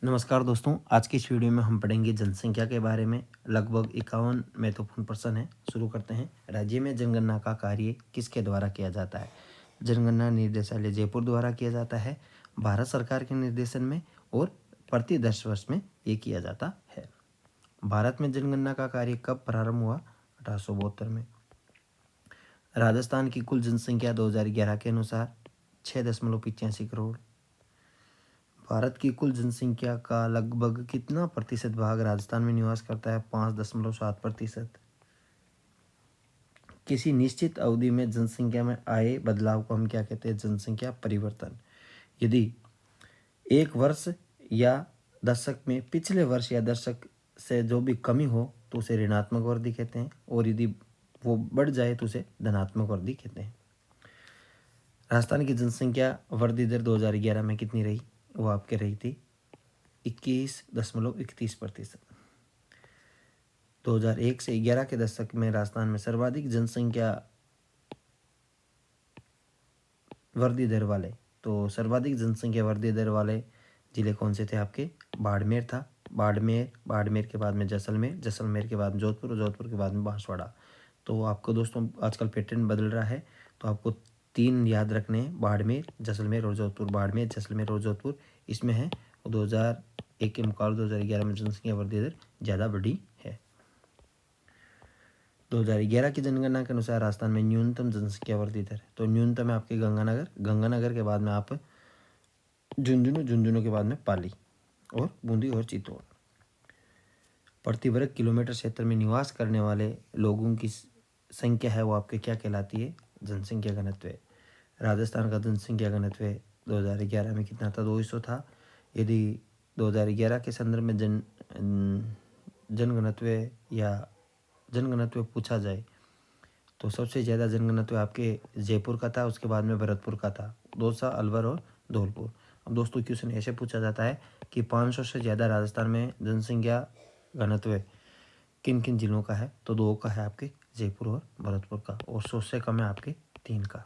नमस्कार दोस्तों, आज की इस वीडियो में हम पढ़ेंगे जनसंख्या के बारे में। लगभग 51 महत्वपूर्ण प्रश्न हैं। शुरू करते हैं। राज्य में जनगणना का कार्य किसके द्वारा किया जाता है? जनगणना निर्देशालय जयपुर द्वारा किया जाता है, भारत सरकार के निर्देशन में, और प्रति 10 वर्ष में ये किया जाता है। भारत में जनगणना का कार्य कब प्रारंभ हुआ? 1872 में। राजस्थान की कुल जनसंख्या 2011 के अनुसार 6.85 करोड़। भारत की कुल जनसंख्या का लगभग कितना प्रतिशत भाग राजस्थान में निवास करता है? 5.7%। किसी निश्चित अवधि में जनसंख्या में आए बदलाव को हम क्या कहते हैं? जनसंख्या परिवर्तन। यदि एक वर्ष या दशक में पिछले वर्ष या दशक से जो भी कमी हो तो उसे ऋणात्मक वृद्धि कहते हैं, और यदि वो बढ़ जाए तो उसे धनात्मक वृद्धि कहते हैं। राजस्थान की जनसंख्या वृद्धि दर 2011 में कितनी रही? वो आपके रही थी 21.31%। 2001 से 11 के दशक में राजस्थान में सर्वाधिक जनसंख्या वृद्धि दर वाले, तो सर्वाधिक जनसंख्या वृद्धि दर वाले जिले कौन से थे? आपके बाड़मेर था। बाड़मेर के बाद में जैसलमेर के बाद में जोधपुर, जोधपुर के बाद में बांसवाड़ा। तो आपको दोस्तों आजकल पैटर्न बदल रहा है, तो आपको 3 याद रखने हैं: बाड़मेर, जैसलमेर और जोधपुर। बाड़मेर, जैसलमेर और जोधपुर इसमें है। 2001 के मुकाबले 2011 में जनसंख्या वृद्धि दर ज़्यादा बढ़ी है। 2011 की जनगणना के अनुसार राजस्थान में न्यूनतम जनसंख्या वृद्धि दर, तो न्यूनतम है आपके गंगानगर के बाद में आप झुंझुनू के बाद में पाली और बूंदी और चित्तौड़। प्रति वर्ग किलोमीटर क्षेत्र में निवास करने वाले लोगों की संख्या है, वो आपके क्या कहलाती है? जनसंख्या घनत्व। राजस्थान का जनसंख्या घनत्व 2011 में कितना था? 200 था। यदि 2011 के संदर्भ में जनगणत्व पूछा जाए तो सबसे ज़्यादा जनगणत्व आपके जयपुर का था, उसके बाद में भरतपुर का था, दौसा, अलवर और धौलपुर। अब दोस्तों क्वेश्चन ऐसे पूछा जाता है कि 500 से ज़्यादा राजस्थान में जनसंख्या घनत्व किन किन जिलों का है? तो 2 का है आपके जयपुर और भरतपुर का, और 100 से कम है आपके 3 का।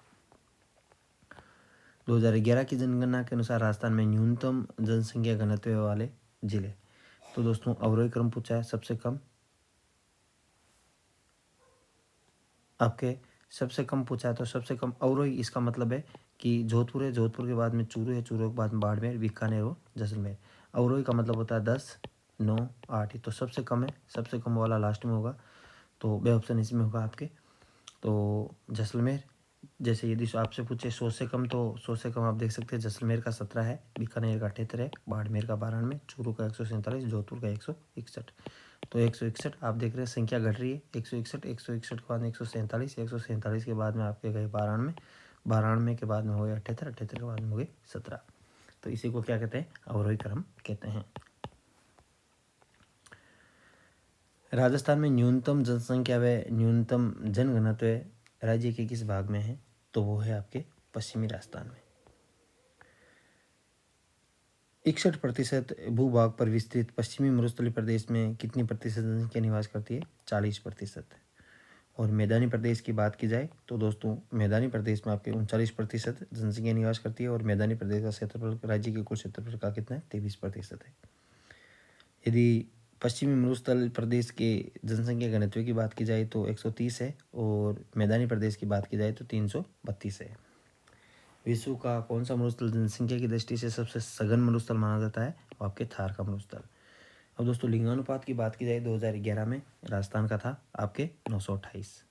2011 की जनगणना के अनुसार राजस्थान में न्यूनतम जनसंख्या घनत्व वाले जिले, तो दोस्तों अवरोही क्रम पूछा है। सबसे कम आपके सबसे कम पूछा है, तो सबसे कम अवरोही, इसका मतलब है कि जोधपुर है, जोधपुर के बाद में चूरू है, चूरू के बाद में बाड़मेर, बीकानेर और जैसलमेर। अवरोही का मतलब होता है 10, 9, 8। तो सबसे कम है, सबसे कम वाला लास्ट में होगा, तो बे ऑप्शन इसमें होगा आपके। तो जैसलमेर, जैसे यदि आपसे पूछे 100 से कम, तो 100 से कम आप देख सकते हैं जैसलमेर का 17 है, बीकानेर का 78 है, बाड़मेर का 92, चूरू का 147, जोधपुर का 161। तो 161 आप देख रहे हैं संख्या घट रही है। 161 के बाद में 147, 147 के बाद में आपके गए 92, 92 के बाद में हो गए 78, 78 के बाद में हो गए 17। तो इसी को क्या कहते हैं? अवरोही क्रम कहते हैं। राजस्थान में न्यूनतम जनसंख्या व न्यूनतम जनघनत्व राज्य के किस भाग में है? तो वो है आपके पश्चिमी राजस्थान में। 61% भूभाग पर विस्तृत पश्चिमी मरुस्थलीय प्रदेश में कितनी प्रतिशत जनसंख्या निवास करती है? 40%। और मैदानी प्रदेश की बात की जाए तो दोस्तों मैदानी प्रदेश में आपके 39% जनसंख्या निवास करती है, और मैदानी प्रदेश का क्षेत्रफल राज्य के कुल क्षेत्रफल का कितना है? 23% है। यदि पश्चिमी मरुस्थल प्रदेश के जनसंख्या घनत्व की बात की जाए तो 130 है, और मैदानी प्रदेश की बात की जाए तो 332 है। विश्व का कौन सा मरुस्थल जनसंख्या की दृष्टि से सबसे सघन मरुस्थल माना जाता है? वो आपके थार का मरुस्थल। अब दोस्तों लिंगानुपात की बात की जाए 2011 में राजस्थान का था आपके 928।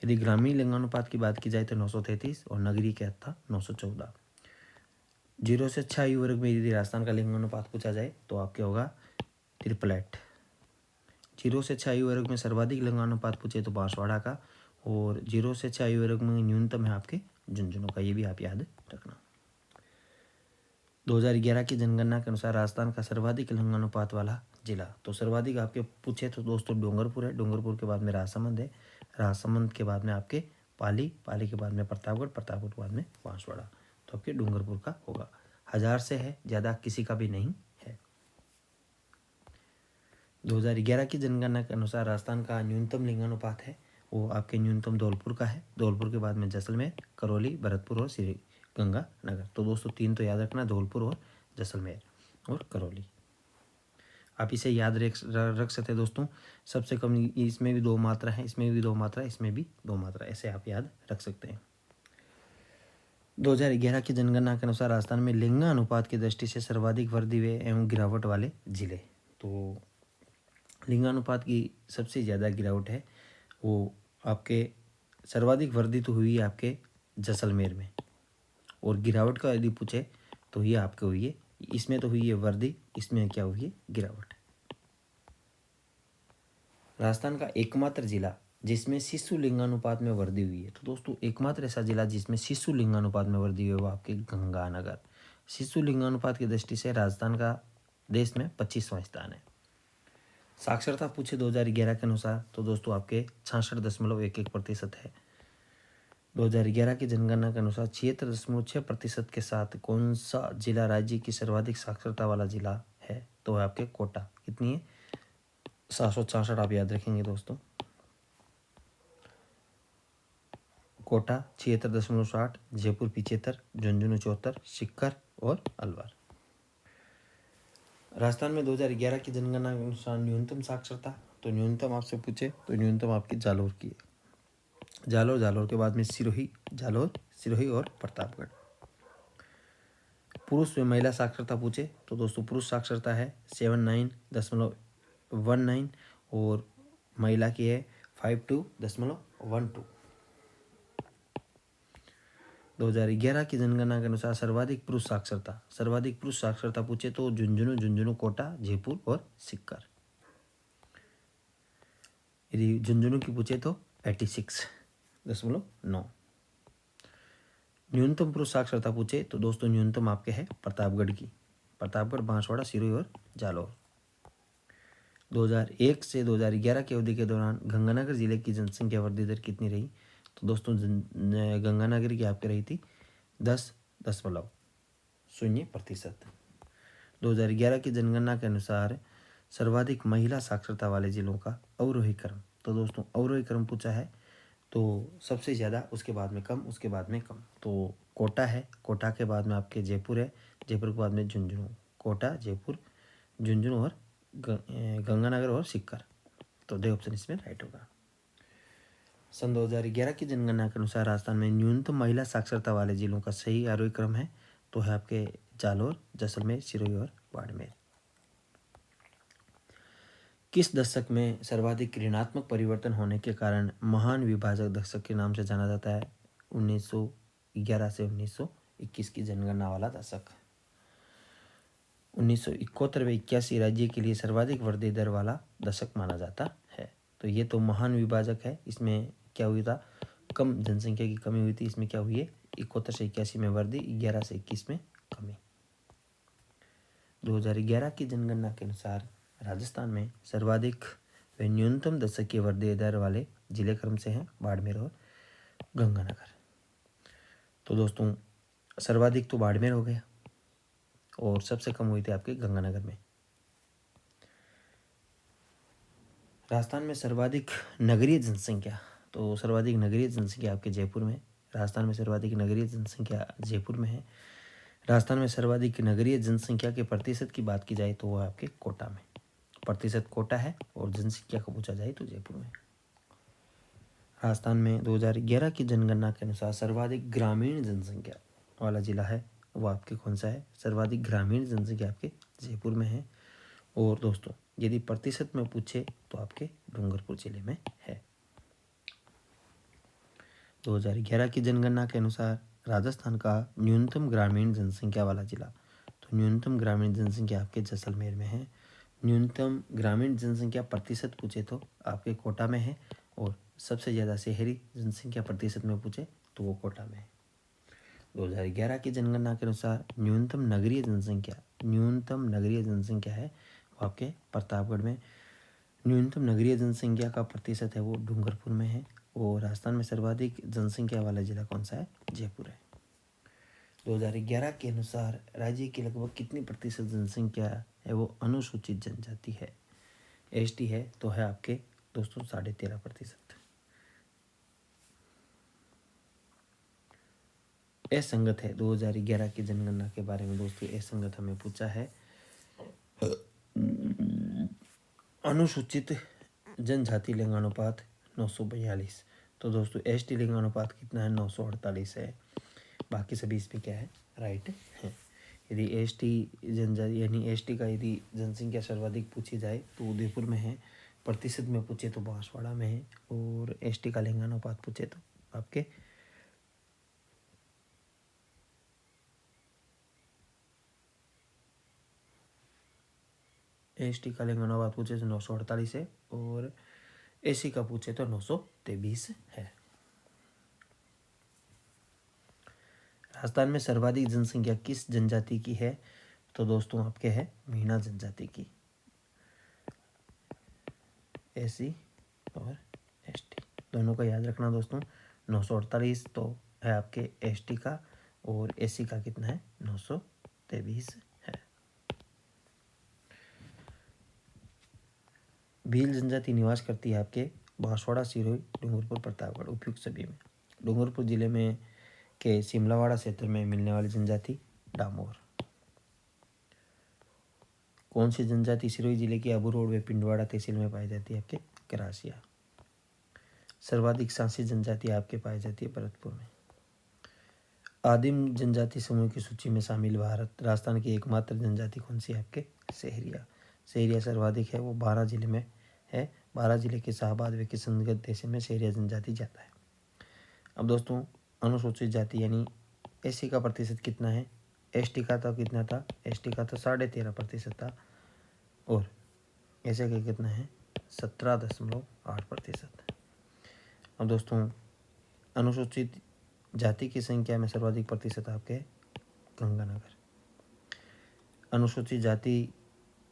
यदि ग्रामीण लिंगानुपात की बात की जाए तो 933, और नगरीय क्या था? 914। 0 से 6 आयु वर्ग में यदि राजस्थान का लिंगानुपात पूछा जाए तो आपके होगा 888। 0 से 6 आयु वर्ग में सर्वाधिक लिंगानुपात पूछे तो बांसवाड़ा का, और 0 से 6 आयु वर्ग में न्यूनतम है आपके झुंझुनू का। ये भी आप याद रखना। 2011 की जनगणना के अनुसार राजस्थान का सर्वाधिक लिंगानुपात वाला जिला, तो सर्वाधिक आपके पूछे तो दोस्तों डूंगरपुर है, डूंगरपुर के बाद में राजसमंद है, राजसमंद के बाद में आपके पाली, पाली के बाद में प्रतापगढ़, प्रतापगढ़ के बाद में बांसवाड़ा। तो आपके डूंगरपुर का होगा। 1000 से है, ज़्यादा किसी का भी नहीं है। 2011 की जनगणना के अनुसार राजस्थान का न्यूनतम लिंगानुपात है, वो आपके न्यूनतम धौलपुर का है, धौलपुर के बाद में जैसलमेर, करौली, भरतपुर और श्री गंगानगर। तो दोस्तों 3 तो याद रखना, धौलपुर और जैसलमेर। और करौली। आप इसे याद रख सकते हैं दोस्तों। सबसे कम इसमें भी 2 मात्रा है, इसमें भी 2 मात्रा, इसमें भी 2 मात्रा, ऐसे आप याद रख सकते हैं। 2011 की जनगणना के अनुसार राजस्थान में लिंगानुपात की दृष्टि से सर्वाधिक वृद्धि हुए एवं गिरावट वाले जिले। तो लिंगानुपात की सबसे ज़्यादा गिरावट है वो आपके सर्वाधिक वृद्धि तो हुई है आपके जैसलमेर में, और गिरावट का यदि पूछे तो ये आपके हुई है, इसमें तो हुई है वृद्धि, इसमें क्या हुई है गिरावट। राजस्थान का एकमात्र जिला जिसमें शिशु लिंगानुपात में वृद्धि हुई है, तो दोस्तों एकमात्र ऐसा जिला जिसमें शिशु लिंगानुपात में वृद्धि हुई है वो आपके गंगानगर। शिशु लिंगानुपात की दृष्टि से राजस्थान का देश में 25वां स्थान है। साक्षरता पूछे 2011 के अनुसार तो दोस्तों आपके 66.11% है। 2011 की जनगणना के अनुसार 76.6% के साथ कौन सा जिला राज्य की सर्वाधिक साक्षरता वाला जिला है, तो है आपके कोटा। कितनी है? 766 आप याद रखेंगे दोस्तों। कोटा 76.60, जयपुर 75, झुंझुनू 74, सीकर और अलवर। राजस्थान में 2011 की जनगणना के अनुसार न्यूनतम साक्षरता, तो न्यूनतम आपसे पूछे तो न्यूनतम आपकी जालोर की है। जालोर के बाद में सिरोही, जालोर, सिरोही और प्रतापगढ़। पुरुष व महिला साक्षरता पूछे तो दोस्तों पुरुष साक्षरता है 79.19 और महिला की है 52.12। 2011 की जनगणना के अनुसार सर्वाधिक पुरुष साक्षरता पूछे तो झुंझुनू, कोटा, जयपुर और सीकर। यदि झुंझुनू की पूछे तो 86.9। न्यूनतम पुरुष साक्षरता पूछे तो दोस्तों न्यूनतम आपके है प्रतापगढ़ की, प्रतापगढ़, बांसवाड़ा, सिरोही और जालौर। 2001 से 2011 की अवधि के दौरान गंगानगर जिले की जनसंख्या वृद्धि दर कितनी रही, तो दोस्तों गंगानगर की आपकी रही थी 10.0% 2011 की जनगणना के अनुसार सर्वाधिक महिला साक्षरता वाले जिलों का अवरोही क्रम, तो दोस्तों अवरोही क्रम पूछा है तो सबसे ज़्यादा, उसके बाद में कम, उसके बाद में कम। तो कोटा है, कोटा के बाद में आपके जयपुर है, जयपुर के बाद में झुंझुनू, कोटा, जयपुर, झुंझुनू और गंगानगर और सीकर। तो दे ऑप्शन इसमें राइट होगा। सन 2011 की जनगणना के अनुसार राजस्थान में न्यूनतम महिला साक्षरता वाले जिलों का सही आरोग्य क्रम है तो है आपके जालोर, जैसलमेर, सिरोही और बाड़मेर। किस दशक में सर्वाधिक ऋणात्मक परिवर्तन होने के कारण महान विभाजक दशक के नाम से जाना जाता है? 1911 से 1921 की जनगणना वाला दशक। 1971 व 81 राज्य के लिए सर्वाधिक वृद्धि दर वाला दशक माना जाता है। तो ये तो महान विभाजक है, इसमें क्या हुआ था, कम जनसंख्या की कमी हुई थी, इसमें क्या हुई है 71 से 81 में वृद्धि, 11 से 21 में कमी। 2011 की जनगणना के अनुसार राजस्थान में सर्वाधिक व न्यूनतम दशक की वृद्धि दर वाले जिले क्रम से हैं बाड़मेर और गंगानगर। तो दोस्तों सर्वाधिक तो बाड़मेर हो गया और सबसे कम हुई थी आपके गंगानगर में। राजस्थान में सर्वाधिक नगरीय जनसंख्या, तो सर्वाधिक नगरीय जनसंख्या आपके जयपुर में। राजस्थान में सर्वाधिक नगरीय जनसंख्या जयपुर में है। राजस्थान में सर्वाधिक नगरीय जनसंख्या के प्रतिशत की बात की जाए तो वह आपके कोटा में, प्रतिशत कोटा है, और जनसंख्या को पूछा जाए तो जयपुर में। राजस्थान में 2011 की जनगणना के अनुसार सर्वाधिक ग्रामीण जनसंख्या वाला जिला है वो आपके कौन सा है? सर्वाधिक ग्रामीण जनसंख्या आपके जयपुर में है। और दोस्तों यदि प्रतिशत में पूछे तो आपके डूंगरपुर जिले में है। 2011 की जनगणना के अनुसार राजस्थान का न्यूनतम ग्रामीण जनसंख्या वाला जिला, तो न्यूनतम ग्रामीण जनसंख्या आपके जैसलमेर में है। न्यूनतम ग्रामीण जनसंख्या प्रतिशत पूछे तो आपके कोटा में है, और सबसे ज़्यादा शहरी जनसंख्या प्रतिशत में पूछे तो वो कोटा में है। 2011 की जनगणना के अनुसार न्यूनतम नगरीय जनसंख्या है वो आपके प्रतापगढ़ में। न्यूनतम नगरीय जनसंख्या का प्रतिशत है वो डूंगरपुर में है। और राजस्थान में सर्वाधिक जनसंख्या वाला जिला कौन सा है? जयपुर है। 2011 के अनुसार राज्य की लगभग कितनी प्रतिशत जनसंख्या है वो अनुसूचित जनजाति है, एसटी है, तो है आपके दोस्तों 13.5%। असंगत है 2011 की जनगणना के बारे में दोस्तों, असंगत हमें पूछा है अनुसूचित जनजाति लिंगानुपात 942। तो दोस्तों एसटी लिंगानुपात कितना है? 948 है। बाकी सभी इसमें क्या है? राइट है। यदि एसटी जनजाति यानी एसटी का यदि जनसंख्या सर्वाधिक पूछी जाए तो उदयपुर में है, प्रतिशत में पूछे तो बांसवाड़ा में है, और एसटी का लिंगानुपात पूछे तो आपके एसटी का लिंगानुपात पूछे तो 948 है, और एसी का पूछे तो 923 है। राजस्थान में सर्वाधिक जनसंख्या किस जनजाति की है? तो दोस्तों आपके है मीणा जनजाति की। एसी और एसटी दोनों का याद रखना दोस्तों। 948 तो है आपके एसटी का, और एसी का कितना है? 923 है। भील जनजाति निवास करती है आपके बांसवाड़ा, सिरोही, डूंगरपुर, प्रतापगढ़, उपयुक्त सभी में। डूंगरपुर जिले में के शिमलावाड़ा क्षेत्र में मिलने वाली जनजाति डामोर। कौन सी जनजाति सिरोही जिले की अबू रोड व पिंडवाड़ा तहसील में पाई जाती है? आपके करासिया। सर्वाधिक सांसी जनजाति आपके पाई जाती है भरतपुर में। आदिम जनजाति समूह की सूची में शामिल भारत राजस्थान की एकमात्र जनजाति कौन सी है? आपके सहरिया। सहरिया सर्वाधिक है, वो 12 जिले में है। 12 जिले के शाहबाद व किशनगंज तहसील में सहरिया जनजाति जाता है। अब दोस्तों अनुसूचित जाति यानी एससी का प्रतिशत कितना है? एसटी का तो कितना था? एसटी का तो 13.5% था, और एससी का कितना है? 17.8%। अब दोस्तों अनुसूचित जाति की संख्या में सर्वाधिक प्रतिशत आपके गंगानगर। अनुसूचित जाति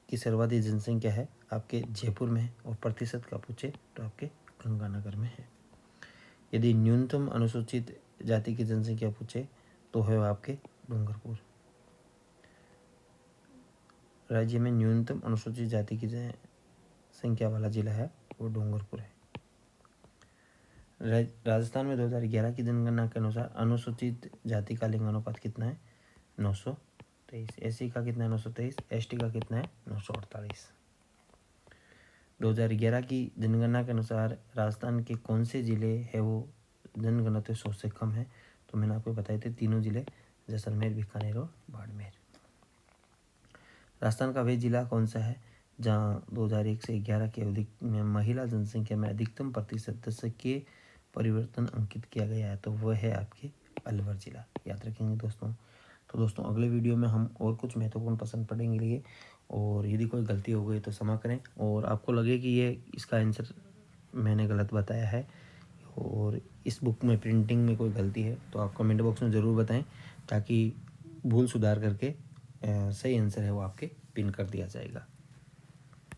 की सर्वाधिक जनसंख्या है आपके जयपुर में, और प्रतिशत का पूछे तो आपके गंगानगर में है। यदि न्यूनतम अनुसूचित जाति की जनसंख्या पूछे तो है आपके डूंगरपुर। राज्य में न्यूनतम अनुसूचित जाति की संख्या वाला जिला है वो डूंगरपुर है। राजस्थान में 2011 की जनगणना के अनुसार अनुसूचित जाति का लिंगानुपात कितना है? 923। एससी का कितना है? 923। एसटी का कितना है? 948। 2011 की जनगणना के अनुसार राजस्थान के कौन से जिले हैं वो जनघनत्व 100 से कम है? तो मैंने आपको बताए थे तीनों जिले, जैसलमेर, बीकानेर और बाड़मेर। राजस्थान का वह जिला कौन सा है जहां 2001 से 11 की अवधि में महिला जनसंख्या में अधिकतम प्रतिशत दशकीय परिवर्तन अंकित किया गया है? तो वह है आपके अलवर जिला। याद रखेंगे दोस्तों। तो दोस्तों अगले वीडियो में हम और कुछ महत्वपूर्ण प्रश्न पढ़ेंगे, और यदि कोई गलती हो गई तो क्षमा करें, और आपको लगे कि ये इसका आंसर मैंने गलत बताया है और इस बुक में प्रिंटिंग में कोई गलती है तो आप कमेंट बॉक्स में ज़रूर बताएं, ताकि भूल सुधार करके सही आंसर है वो आपके पिन कर दिया जाएगा।